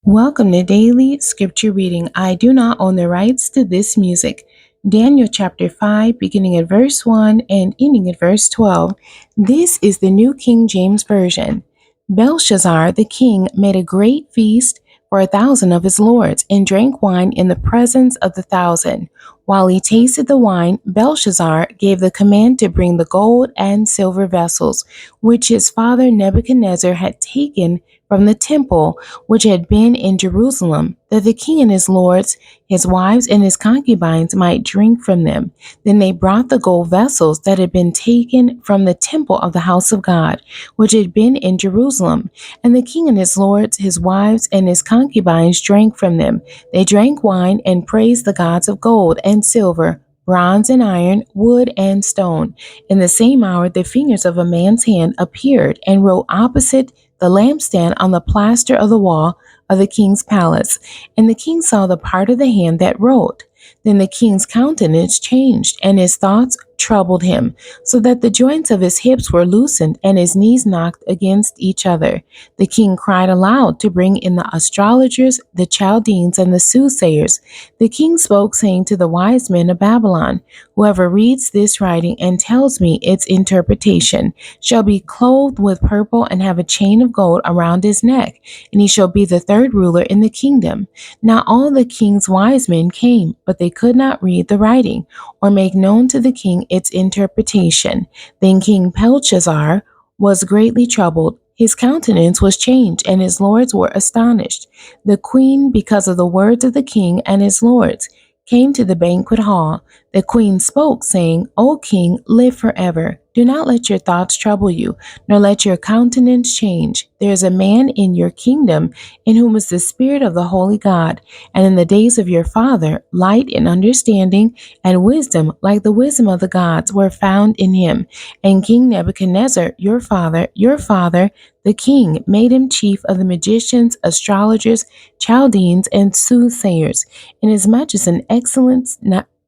Welcome to Daily Scripture Reading. I do not own the rights to this music. Daniel chapter 5, beginning at verse 1 and ending at verse 12. This is the New King James Version. Belshazzar the king made a great feast for 1,000 of his lords and drank wine in the presence of the 1,000. While he tasted the wine, Belshazzar gave the command to bring the gold and silver vessels, which his father Nebuchadnezzar had taken from the temple which had been in Jerusalem, that the king and his lords, his wives, and his concubines might drink from them. Then they brought the gold vessels that had been taken from the temple of the house of God, which had been in Jerusalem. And the king and his lords, his wives, and his concubines drank from them. They drank wine and praised the gods of gold and silver, bronze and iron, wood and stone. In the same hour, the fingers of a man's hand appeared and wrote opposite the lampstand on the plaster of the wall of the king's palace. And the king saw the part of the hand that wrote. Then the king's countenance changed, and his thoughts troubled him, so that the joints of his hips were loosened and his knees knocked against each other. The king cried aloud to bring in the astrologers, the Chaldeans, and the soothsayers. The king spoke, saying to the wise men of Babylon, "Whoever reads this writing and tells me its interpretation shall be clothed with purple and have a chain of gold around his neck, and he shall be the third ruler in the kingdom." Now all the king's wise men came, but they could not read the writing or make known to the king its interpretation. Then King Belshazzar was greatly troubled. His countenance was changed, and his lords were astonished. The queen, because of the words of the king and his lords, came to the banquet hall. The queen spoke, saying, "O king, live forever. Do not let your thoughts trouble you, nor let your countenance change. There is a man in your kingdom in whom is the spirit of the holy God, and in the days of your father, light and understanding and wisdom, like the wisdom of the gods, were found in him. And King Nebuchadnezzar, your father, the king, made him chief of the magicians, astrologers, Chaldeans, and soothsayers, inasmuch as an excellent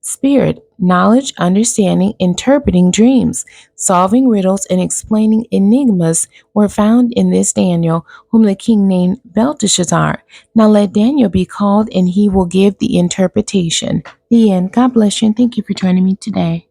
spirit, knowledge, understanding, interpreting dreams, solving riddles, and explaining enigmas were found in this Daniel, whom the king named Belteshazzar. Now let Daniel be called, and he will give the interpretation." The end. God bless you, and thank you for joining me today.